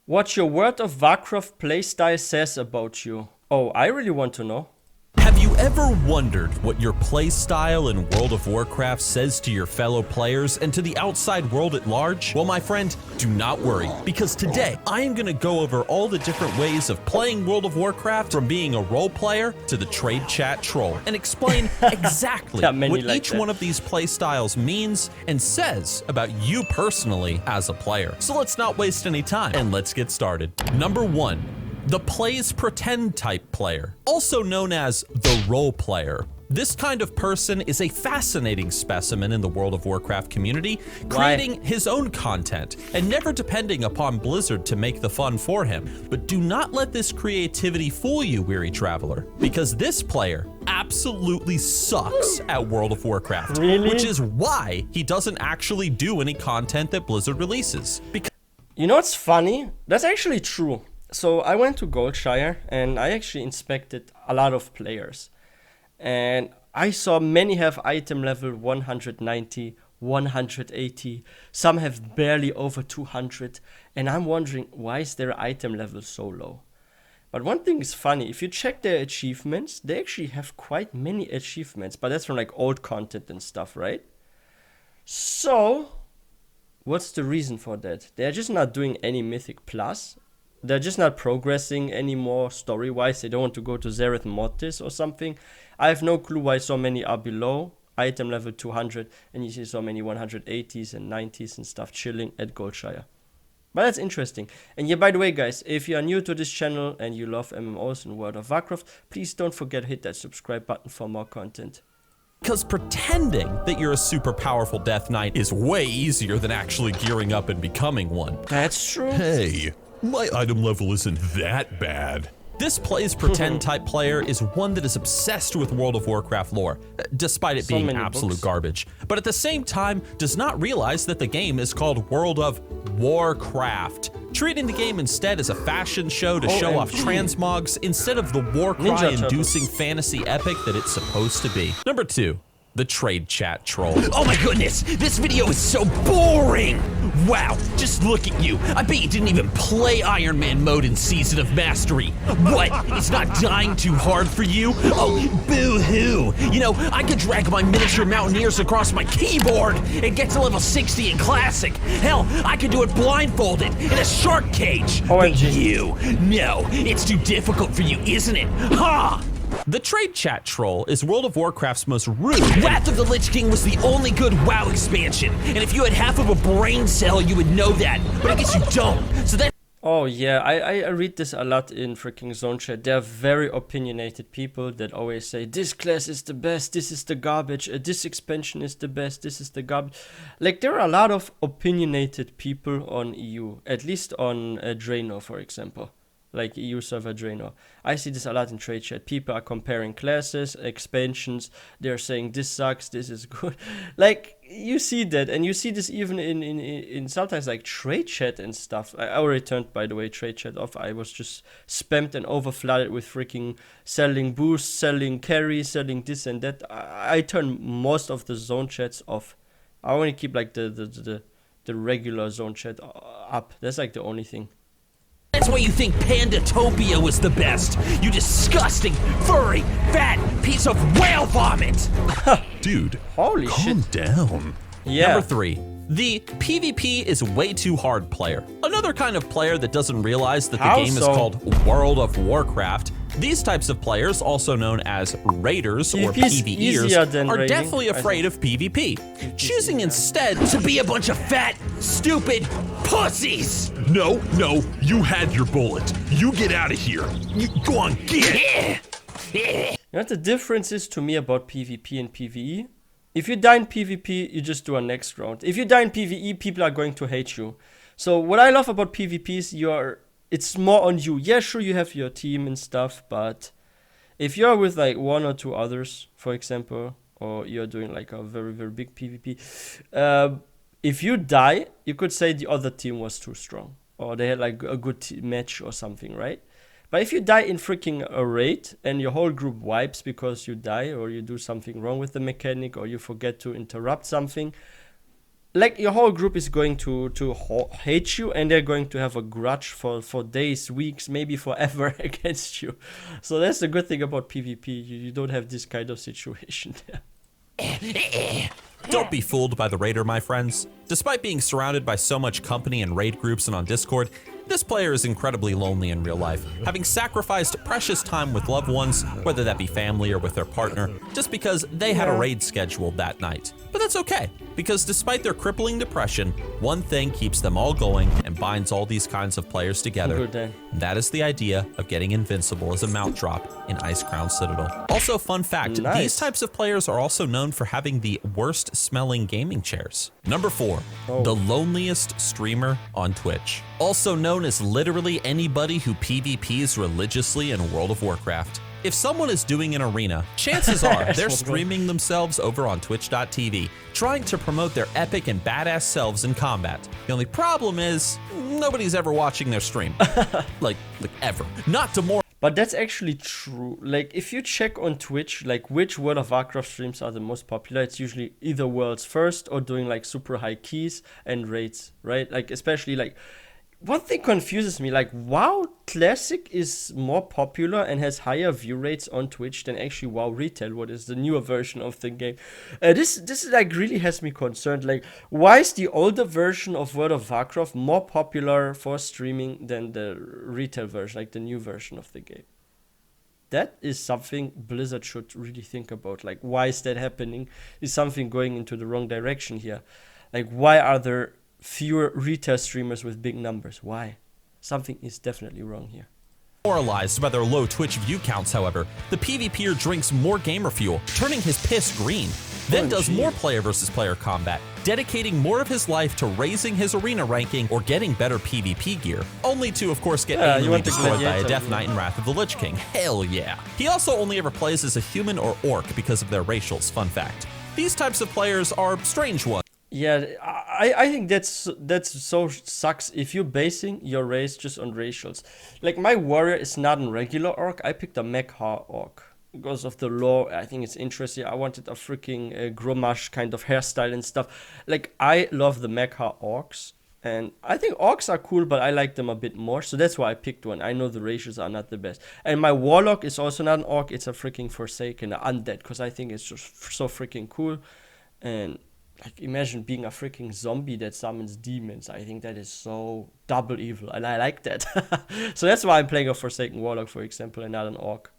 What your World of Warcraft playstyle says about you. Oh, I really want to know. Have you ever wondered what your playstyle in World of Warcraft says to your fellow players and to the outside world at large? Well, my friend, do not worry, because today I am going to go over all the different ways of playing World of Warcraft, from being a role player to the trade chat troll, and explain exactly what each one of these playstyles means and says about you personally as a player. So let's not waste any time and let's get started. Number 1. The plays pretend type player, also known as the role player. This kind of person is a fascinating specimen in the World of Warcraft community, creating his own content and never depending upon Blizzard to make the fun for him. But do not let this creativity fool you, weary traveler, because this player absolutely sucks at World of Warcraft, which is why he doesn't actually do any content that Blizzard releases. You know what's funny? That's actually true. So I went to Goldshire and I actually inspected a lot of players. And I saw many have item level 190, 180. Some have barely over 200. And I'm wondering, why is their item level so low? But one thing is funny. If you check their achievements, they actually have quite many achievements. But that's from like old content and stuff, right? So what's the reason for that? They're just not doing any Mythic Plus. They're just not progressing anymore story-wise. They don't want to go to Zereth Mortis or something. I have no clue why so many are below item level 200 and you see so many 180s and 90s and stuff chilling at Goldshire. But that's interesting. And yeah, by the way, guys, if you are new to this channel and you love MMOs and World of Warcraft, please don't forget to hit that subscribe button for more content. Because pretending that you're a super powerful Death Knight is way easier than actually gearing up and becoming one. That's true. Hey, my item level isn't that bad. This plays pretend type player is one that is obsessed with World of Warcraft lore, despite it being absolute garbage, but at the same time does not realize that the game is called World of Warcraft, treating the game instead as a fashion show to show off transmogs instead of the war cry inducing fantasy epic that it's supposed to be. Number 2. The trade chat troll. Oh my goodness, this video is so boring! Wow, just look at you. I bet you didn't even play Iron Man mode in Season of Mastery. What? It's not dying too hard for you? Oh, boo-hoo. You know, I could drag my miniature mountaineers across my keyboard and get to level 60 in Classic. Hell, I could do it blindfolded in a shark cage. But you, no, it's too difficult for you, isn't it? Ha! The trade chat troll is World of Warcraft's most rude. Wrath of the Lich King was the only good WoW expansion, and if you had half of a brain cell, you would know that, but I guess you don't, so that... Oh yeah, I read this a lot in freaking Zone Chat. They're very opinionated people that always say, this class is the best, this is the garbage, this expansion is the best, this is the garbage. Like, there are a lot of opinionated people on EU, at least on Draenor, for example. Like EU server Draenor. I see this a lot in trade chat. People are comparing classes, expansions. They're saying this sucks, this is good. Like, you see that, and you see this even in sometimes like trade chat and stuff. I already turned, by the way, trade chat off. I was just spammed and overflooded with freaking selling boosts, selling carry, selling this and that. I turn most of the zone chats off. I only keep like the regular zone chat up. That's like the only thing. That's why you think Pandatopia was the best. You disgusting, furry, fat piece of whale vomit. Dude, holy calm shit. down. Yeah. Number 3. The PvP is way too hard player. Another kind of player that doesn't realize that the game is called World of Warcraft. These types of players, also known as raiders or PvEers, are definitely afraid of PvP, choosing instead to be a bunch of fat, stupid pussies. No, you had your bullet. You get out of here. You go on, get. You know what the difference is to me about PvP and PvE? If you die in PvP, you just do a next round. If you die in PvE, people are going to hate you. So what I love about PvP is it's more on you. Yeah, sure, you have your team and stuff, but if you're with like 1 or 2 others, for example, or you're doing like a very, very big PvP, if you die, you could say the other team was too strong, or they had like a good match or something, right? But if you die in freaking a raid and your whole group wipes because you die or you do something wrong with the mechanic or you forget to interrupt something, like your whole group is going to hate you, and they're going to have a grudge for days, weeks, maybe forever against you. So that's the good thing about PvP. You don't have this kind of situation there. Don't be fooled by the raider, my friends. Despite being surrounded by so much company in raid groups and on Discord, this player is incredibly lonely in real life, having sacrificed precious time with loved ones, whether that be family or with their partner, just because they had a raid scheduled that night. But that's okay, because despite their crippling depression, one thing keeps them all going and binds all these kinds of players together. And that is the idea of getting invincible as a mount drop in Icecrown Citadel. Also, fun fact, these types of players are also known for having the worst smelling gaming chairs. Number 4, the loneliest streamer on Twitch. Also known as literally anybody who PvPs religiously in World of Warcraft. If someone is doing an arena, chances are they're streaming themselves over on twitch.tv, trying to promote their epic and badass selves in combat. The only problem is, nobody's ever watching their stream. like ever. Not to more. But that's actually true. Like, if you check on Twitch, like which World of Warcraft streams are the most popular, it's usually either World's First or doing like super high keys and raids, right? Like, especially like, one thing confuses me, like WoW Classic is more popular and has higher view rates on Twitch than actually WoW Retail, what is the newer version of the game. This like really has me concerned. Like, why is the older version of World of Warcraft more popular for streaming than the retail version, like the new version of the game? That is something Blizzard should really think about. Like, why is that happening? Is something going into the wrong direction here? Like, why are there fewer retail streamers with big numbers? Why? Something is definitely wrong here. Demoralized by their low Twitch view counts, however, the PvPer drinks more gamer fuel, turning his piss green, then does more player versus player combat, dedicating more of his life to raising his arena ranking or getting better PvP gear, only to, of course, get annually destroyed by a Death Knight in Wrath of the Lich King. Hell yeah. He also only ever plays as a human or orc because of their racials, fun fact. These types of players are strange ones. Yeah, I think that's so sucks if you're basing your race just on racials. Like, my warrior is not a regular orc. I picked a Mecha orc because of the lore. I think it's interesting. I wanted a freaking Grommash kind of hairstyle and stuff. Like, I love the Mecha orcs, and I think orcs are cool, but I like them a bit more. So that's why I picked one. I know the racials are not the best. And my warlock is also not an orc. It's a freaking Forsaken, undead, because I think it's just so freaking cool. And like, imagine being a freaking zombie that summons demons. I think that is so double evil, and I like that. So that's why I'm playing a Forsaken Warlock, for example, and not an Orc.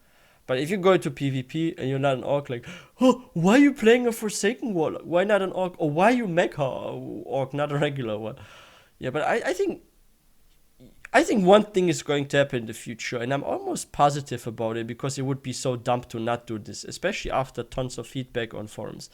But if you go into PvP and you're not an Orc, like, oh, why are you playing a Forsaken Warlock? Why not an Orc? Or why are you Mecha Orc, not a regular one? Yeah, but I think one thing is going to happen in the future, and I'm almost positive about it, because it would be so dumb to not do this, especially after tons of feedback on forums.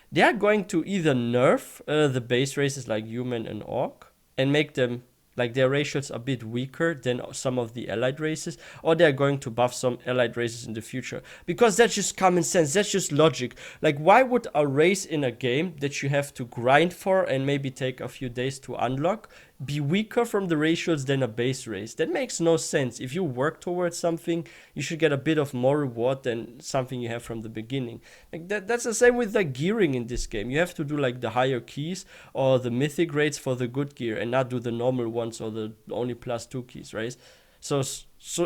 They are going to either nerf the base races like human and orc and make them, like, their racials a bit weaker than some of the allied races, or they're going to buff some allied races in the future. Because that's just common sense, that's just logic. Like, why would a race in a game that you have to grind for and maybe take a few days to unlock be weaker from the racials than a base race? That makes no sense. If you work towards something, you should get a bit of more reward than something you have from the beginning. Like, that's the same with like gearing in this game. You have to do like the higher keys or the mythic rates for the good gear, and not do the normal ones or the only +2 keys, right? So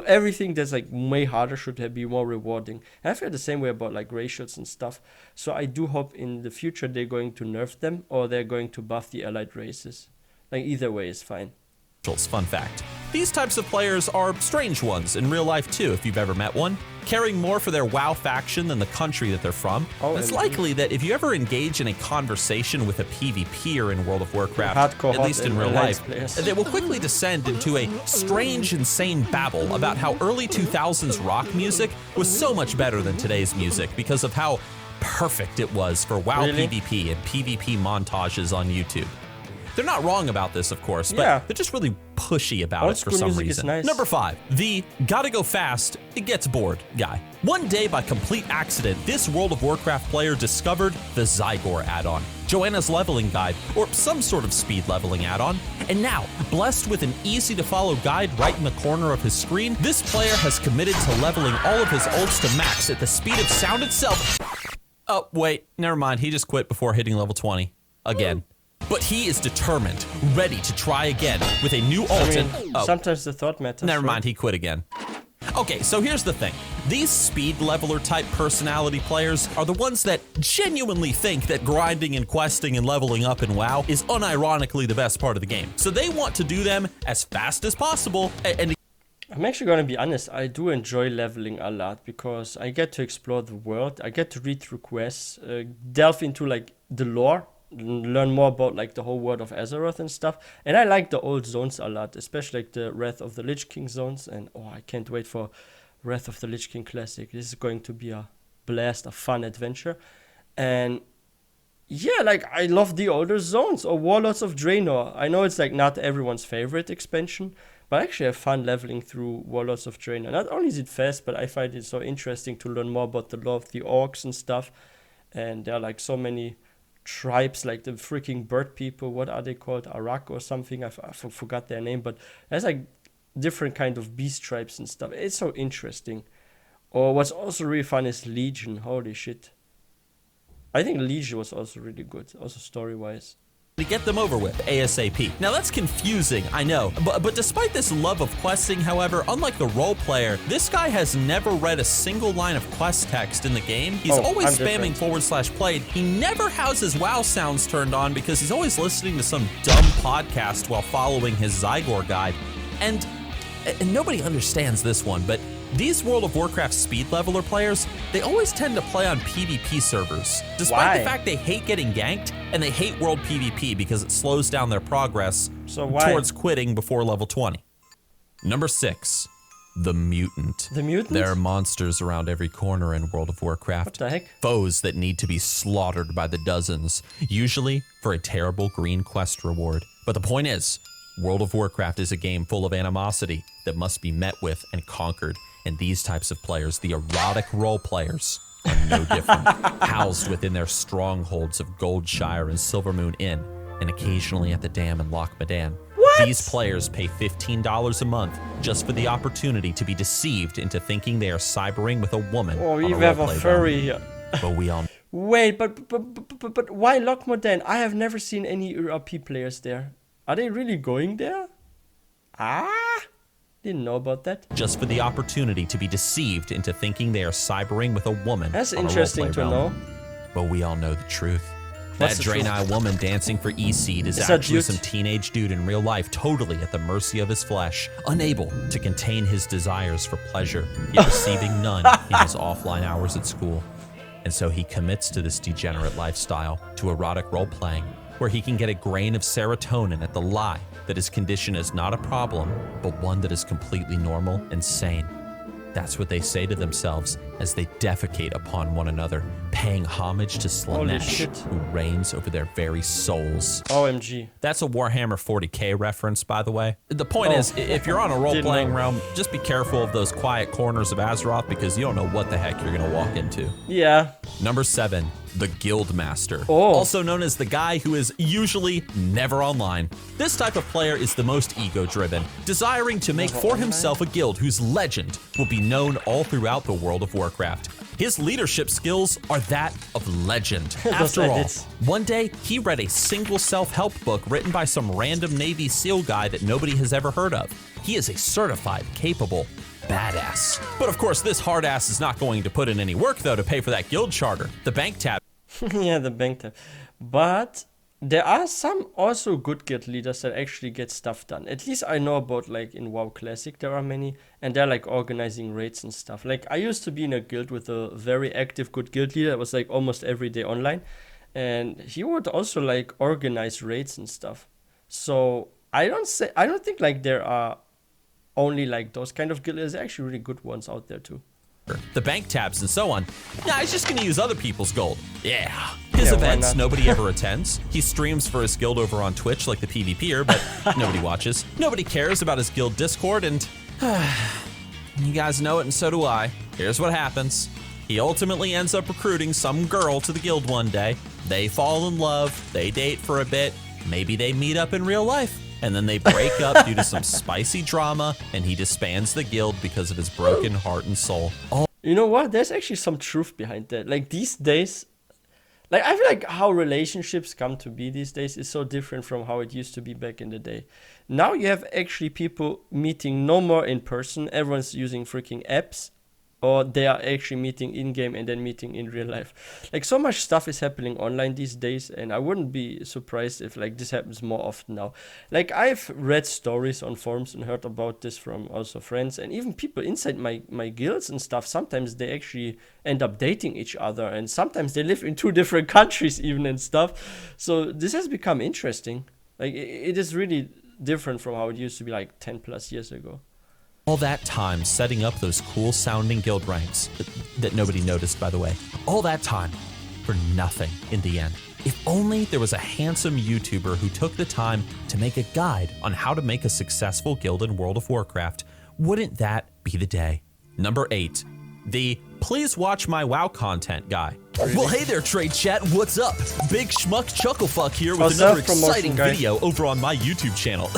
everything that's like way harder should be more rewarding. And I feel the same way about like racials and stuff. So I do hope in the future they're going to nerf them, or they're going to buff the allied races. Like, either way is fine. Fun fact. These types of players are strange ones in real life too, if you've ever met one, caring more for their WoW faction than the country that they're from. It's likely that if you ever engage in a conversation with a PvPer in World of Warcraft, at least in real life, they will quickly descend into a strange, insane babble about how early 2000s rock music was so much better than today's music because of how perfect it was for WoW PvP and PvP montages on YouTube. They're not wrong about this, of course, but they're just really pushy about it for some reason. Nice. Number 5, the gotta go fast, it gets bored guy. One day, by complete accident, this World of Warcraft player discovered the Zygor add-on, Joanna's leveling guide, or some sort of speed leveling add-on. And now, blessed with an easy-to-follow guide right in the corner of his screen, this player has committed to leveling all of his ults to max at the speed of sound itself. Oh, wait, never mind, he just quit before hitting level 20. Again. But he is determined, ready to try again with a new ult. Sometimes the thought matters. Never right? mind, he quit again. Okay, so here's the thing. These speed leveler type personality players are the ones that genuinely think that grinding and questing and leveling up in WoW is unironically the best part of the game. So they want to do them as fast as possible and I'm actually gonna be honest, I do enjoy leveling a lot because I get to explore the world, I get to read through quests, delve into like the lore, learn more about like the whole world of Azeroth and stuff. And I like the old zones a lot, especially like the Wrath of the Lich King zones. And oh, I can't wait for Wrath of the Lich King Classic. This is going to be a blast, a fun adventure. And yeah, like I love the older zones or Warlords of Draenor. I know it's like not everyone's favorite expansion, but I actually have fun leveling through Warlords of Draenor. Not only is it fast, but I find it so interesting to learn more about the lore of the orcs and stuff. And there are like so many tribes, like the freaking bird people. What are they called? Arak or something? I forgot their name. But there's like different kind of beast tribes and stuff. It's so interesting. Or what's also really fun is Legion. Holy shit. I think Legion was also really good, also story-wise. to get them over with ASAP. Now that's confusing, I know, but despite this love of questing, however, unlike the role player, this guy has never read a single line of quest text in the game. He's always spamming /played. He never has his WoW sounds turned on because he's always listening to some dumb podcast while following his Zygor guide. And nobody understands this one, but these World of Warcraft speed leveler players, they always tend to play on PvP servers, despite the fact they hate getting ganked and they hate World PvP because it slows down their progress towards quitting before level 20. Number 6, the Mutant. The Mutant? There are monsters around every corner in World of Warcraft. What the heck? Foes that need to be slaughtered by the dozens, usually for a terrible green quest reward. But the point is, World of Warcraft is a game full of animosity that must be met with and conquered. And these types of players, the erotic role players, are no different. Housed within their strongholds of Goldshire and Silvermoon Inn, and occasionally at the Dam in Loch Madan. These players pay $15 a month just for the opportunity to be deceived into thinking they are cybering with a woman. Oh, you have a furry here. But we all... Wait, but why Loch Madan? I have never seen any ERP players there. Are they really going there? Didn't know about that. Just for the opportunity to be deceived into thinking they are cybering with a woman. That's interesting to know. But we all know the truth. That Draenei woman dancing for E-Seed is actually some teenage dude in real life, totally at the mercy of his flesh, unable to contain his desires for pleasure, yet receiving none in his offline hours at school. And so he commits to this degenerate lifestyle, to erotic role-playing, where he can get a grain of serotonin at the lie that his condition is not a problem, but one that is completely normal and sane. That's what they say to themselves as they defecate upon one another, paying homage to Slanesh, who reigns over their very souls. OMG. That's a Warhammer 40k reference, by the way. The point is, if you're on a role-playing realm, just be careful of those quiet corners of Azeroth because you don't know what the heck you're gonna walk into. Yeah. Number 7. The Guildmaster, also known as the guy who is usually never online. This type of player is the most ego-driven, desiring to make for himself a guild whose legend will be known all throughout the World of Warcraft. His leadership skills are that of legend. After all, one day he read a single self-help book written by some random Navy SEAL guy that nobody has ever heard of. He is a certified, capable badass. But of course, this hard ass is not going to put in any work though to pay for that guild charter, the bank tab. Yeah, the bank tab. But there are some also good guild leaders that actually get stuff done. At least I know about, like in WoW Classic there are many, and they're like organizing raids and stuff. Like I used to be in a guild with a very active good guild leader that was like almost every day online, and he would also like organize raids and stuff. So I don't think like there are only like those kind of guild leaders. There are actually really good ones out there too. The bank tabs and so on. Nah, he's just gonna use other people's gold. Yeah. His events nobody ever attends. He streams for his guild over on Twitch like the PvPer, but nobody watches. Nobody cares about his guild Discord, and you guys know it and so do I. Here's what happens. He ultimately ends up recruiting some girl to the guild one day. They fall in love, they date for a bit, maybe they meet up in real life. And then they break up due to some spicy drama, and he disbands the guild because of his broken heart and soul. You know what? There's actually some truth behind that. Like these days, Like, I feel like how relationships come to be these days is so different from how it used to be back in the day. Now you have actually people meeting no more in person. Everyone's using freaking apps, or they are actually meeting in-game and then meeting in real life. Like, so much stuff is happening online these days, and I wouldn't be surprised if like this happens more often now. Like, I've read stories on forums and heard about this from also friends and even people inside my guilds and stuff. Sometimes they actually end up dating each other, and sometimes they live in 2 different countries even and stuff. So this has become interesting. Like, it is really different from how it used to be like 10 plus years ago. All that time setting up those cool sounding guild ranks that nobody noticed, by the way. All that time for nothing in the end. If only there was a handsome YouTuber who took the time to make a guide on how to make a successful guild in World of Warcraft. Wouldn't that be the day? Number 8, the please watch my WoW content guy. Well, hey there, Trade Chat. What's up? Big Schmuck Chucklefuck here with another exciting video over on my YouTube channel.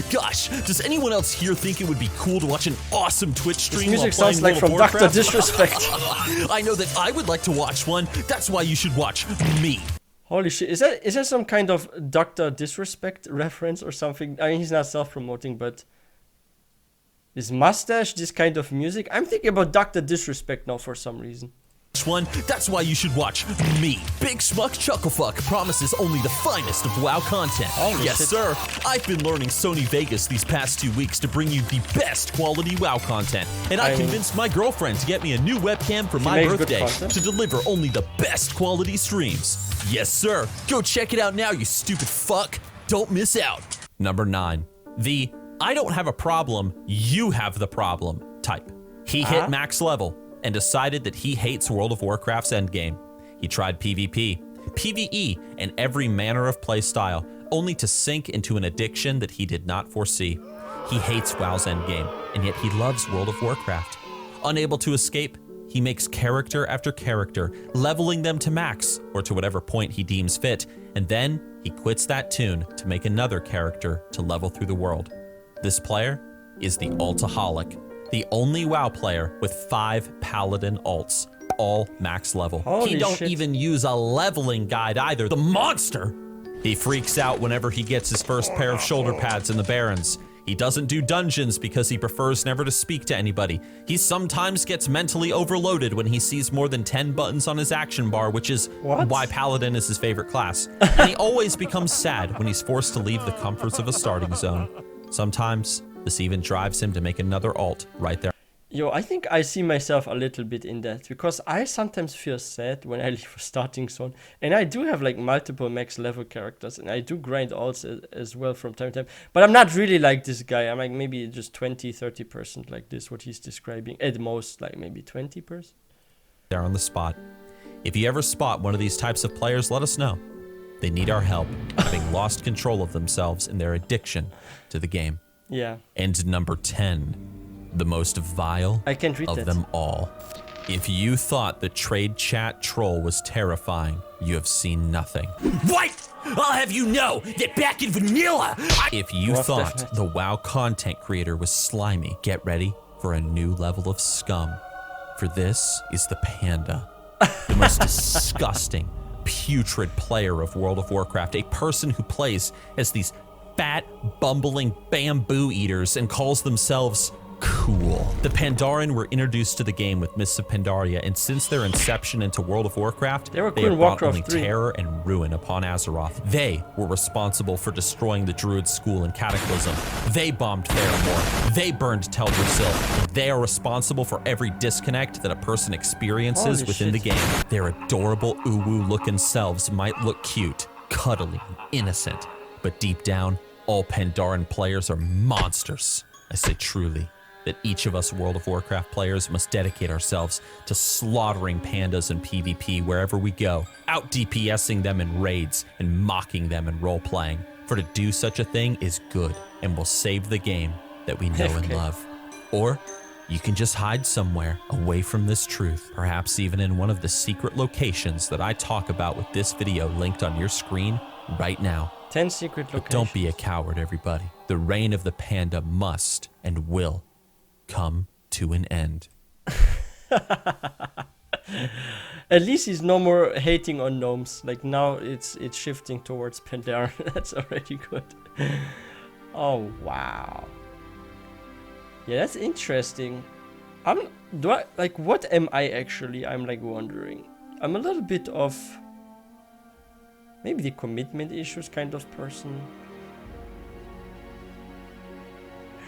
Gosh, does anyone else here think it would be cool to watch an awesome Twitch stream while playing World of Warcraft? Dr. Disrespect. I know that I would like to watch one. That's why you should watch me. Holy shit, is that some kind of Dr. Disrespect reference or something? I mean, he's not self-promoting, but his mustache, this kind of music. I'm thinking about Dr. Disrespect now for some reason. One, that's why you should watch me. Big Schmuck Chucklefuck promises only the finest of WoW content. Yes, sir. I've been learning Sony Vegas these past 2 weeks to bring you the best quality WoW content. And I convinced my girlfriend to get me a new webcam for my birthday to deliver only the best quality streams. Yes, sir. Go check it out now, you stupid fuck. Don't miss out. Number 9, the I don't have a problem, you have the problem type. He hit max level and decided that he hates World of Warcraft's endgame. He tried PvP, PvE, and every manner of playstyle, only to sink into an addiction that he did not foresee. He hates WoW's endgame, and yet he loves World of Warcraft. Unable to escape, he makes character after character, leveling them to max, or to whatever point he deems fit, and then he quits that tune to make another character to level through the world. This player is the Altaholic, the only WoW player with 5 paladin alts, all max level. He don't even use a leveling guide either, the monster! He freaks out whenever he gets his first pair of shoulder pads in the Barrens. He doesn't do dungeons because he prefers never to speak to anybody. He sometimes gets mentally overloaded when he sees more than 10 buttons on his action bar, which is why Paladin is his favorite class. And he always becomes sad when he's forced to leave the comforts of a starting zone. Sometimes this even drives him to make another alt right there. Yo, I think I see myself a little bit in that, because I sometimes feel sad when I leave a starting zone, and I do have like multiple max level characters, and I do grind alts as well from time to time, but I'm not really like this guy. I'm like maybe just 20-30% like this, what he's describing, at most like maybe 20%. They're on the spot. If you ever spot one of these types of players, let us know. They need our help, having lost control of themselves in their addiction to the game. Yeah. And number 10, the most vile of them all. If you thought the Trade Chat troll was terrifying, you have seen nothing. What? I'll have you know that back in vanilla, if you thought the WoW content creator was slimy, get ready for a new level of scum. For this is the Panda, the most disgusting, putrid player of World of Warcraft, a person who plays as these fat, bumbling bamboo eaters and calls themselves cool. The Pandaren were introduced to the game with Mists of Pandaria, and since their inception into World of Warcraft, they have brought only terror and ruin upon Azeroth. They were responsible for destroying the Druid School in Cataclysm. They bombed Faramore. They burned Teldrassil. And they are responsible for every disconnect that a person experiences within the game. Their adorable uwu-looking selves might look cute, cuddly, innocent, but deep down, all Pandaren players are monsters. I say truly, that each of us World of Warcraft players must dedicate ourselves to slaughtering pandas in PvP wherever we go, out DPSing them in raids and mocking them in role-playing. For to do such a thing is good and will save the game that we know and love. Or you can just hide somewhere away from this truth, perhaps even in one of the secret locations that I talk about with this video linked on your screen right now. 10 secret locations. But don't be a coward, everybody. The reign of the panda must and will come to an end. At least he's no more hating on gnomes. Like now it's shifting towards Panda. That's already good. Oh wow. Yeah, that's interesting. What am I actually? I'm like wondering. I'm a little bit of maybe the commitment issues kind of person.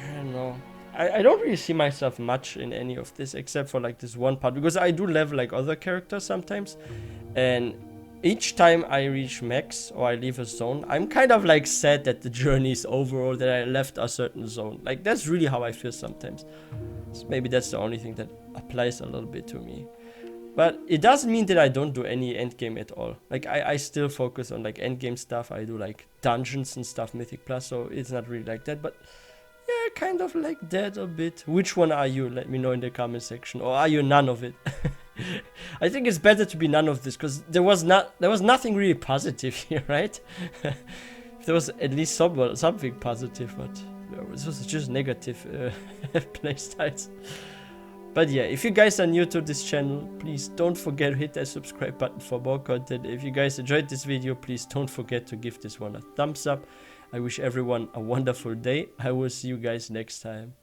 I don't know. I don't really see myself much in any of this except for like this one part, because I do level like other characters sometimes, and each time I reach max or I leave a zone, I'm kind of like sad that the journey is over or that I left a certain zone. Like that's really how I feel sometimes. So maybe that's the only thing that applies a little bit to me. But it doesn't mean that I don't do any endgame at all. Like I still focus on like endgame stuff. I do like dungeons and stuff, Mythic Plus, so it's not really like that, but yeah, kind of like that a bit. Which one are you? Let me know in the comment section. Or are you none of it? I think it's better to be none of this, because there was nothing really positive here, right? There was at least something positive, but this was just negative playstyles. But yeah, if you guys are new to this channel, please don't forget to hit that subscribe button for more content. If you guys enjoyed this video, please don't forget to give this one a thumbs up. I wish everyone a wonderful day. I will see you guys next time.